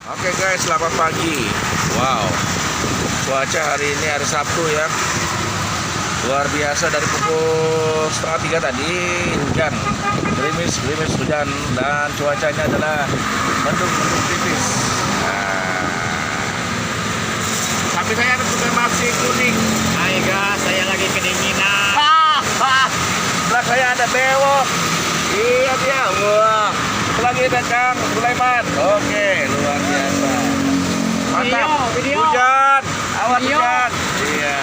Oke guys, selamat pagi. Wow, cuaca hari ini hari Sabtu ya. Luar biasa, dari pukul setengah 3 tadi hujan, gerimis hujan, dan cuacanya adalah mendung tipis. Tapi saya ada juga masih kuning. Hai guys, saya lagi kedinginan. Sebelah saya ada bewok. Iya dia, wah. Lagi ada Kang Sulaiman. Oke, luar biasa. Mantap. Video. Hujan, awas Video. hujan. Iya.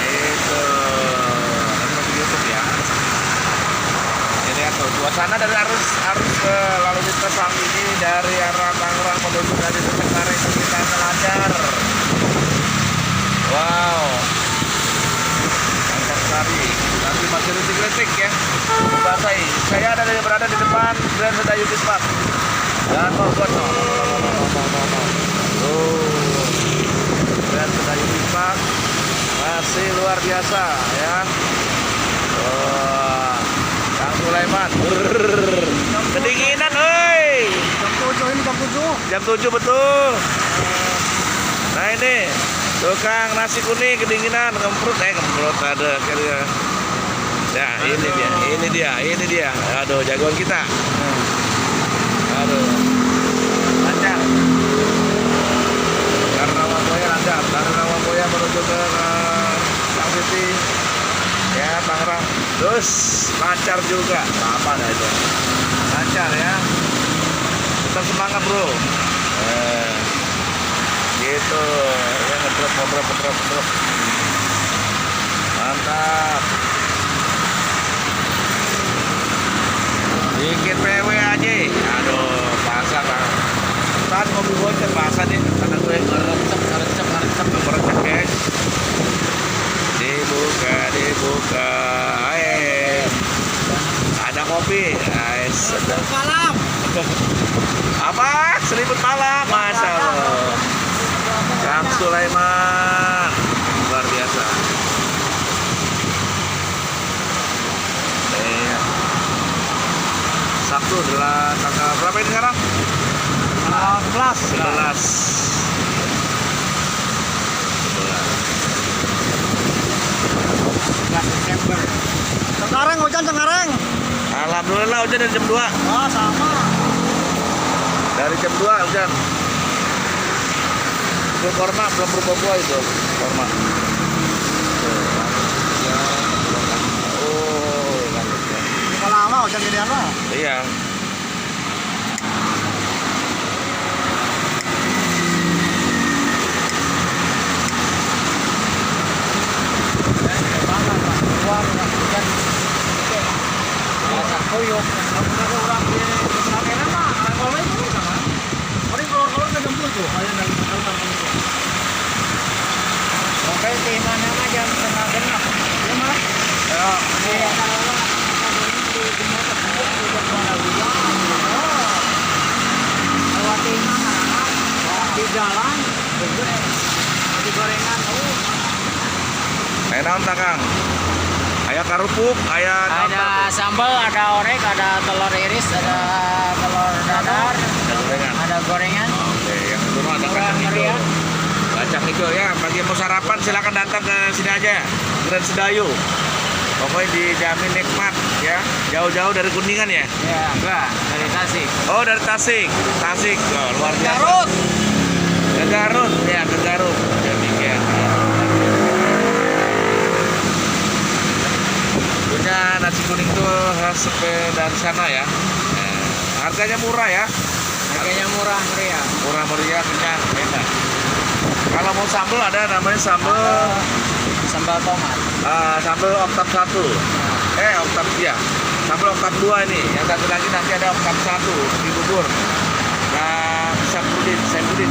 Itu. Nonton di YouTube ya. Ini lihat tuh, suasana dari arus lalu lintas saat ini dari arah Tangerang menuju dari Cengkareng kita lancar. Wow. Mantap sekali. Nanti masih rintik-rintik ya. Membasahi. Saya berada di depan Grand Sedayu Bismarck. Dan Morgono. Grand Sedayu Bismarck masih luar biasa ya. Kang Sulaiman. Kedinginan, oi. Jam 7 ini Jam 7 betul. Nah ini tukang nasi kuning kedinginan, ngemprut ada kayaknya. Ya ini dia. Aduh, jagoan kita. Aduh, lancar. Karena Waboya lancar. Karena Waboya menuju ke Sang City, ya Tangerang. Terus lancar juga. Apa dah itu? Lancar ya. Tetap semangat bro. Gitu. Ya ngedrop. Mantap. Dikit PW aja. Aduh, basah kan. Saat mobil bocor basah nih. Karena gue ngerecep guys. Dibuka. Ada kopi. Sedap. malam. Apa? Selimut malam. Masya Allah. Kang Sulaiman. Luar biasa. Sabtu adalah tanggal berapa ini sekarang? 11. Desember. Sekarang hujan Cengkareng. Alhamdulillah hujan dari jam 2. Oh, sama. Dari jam 2 hujan. Itu korma, belum berubah buah itu korma. Kalau lama hujan gini apa? Iya. Di jalan, di gorengan. Kayak naon Kang? Aya karupuk, Ada sambal, ada orek, ada telur iris, ada telur dadar, gorengan. ada gorengan. Oke, yang itu ada kacang hijau. Kacang hijau ya, bagi yang mau sarapan silakan datang ke sini aja, Grand Sedayu. Pokoknya dijamin nikmat ya. Jauh-jauh dari Kuningan ya? Ya, enggak, dari Tasik. Oh, dari Tasik. Oh, luar biasa. Garut. Ke Garut, ya ke Garut. Demikian. Punya nasi kuning tuh khas dari sana ya. Harganya murah ya. Harganya murah meriah. Murah meriah, kenyang, enak. Kalau mau sambal ada namanya sambal Sambal tomat. sambal oktav 1. Oktav ya. Sambal oktav 2 ini. Yang satu lagi nanti ada oktav 1 di bubur. Nah, Syamsuddin.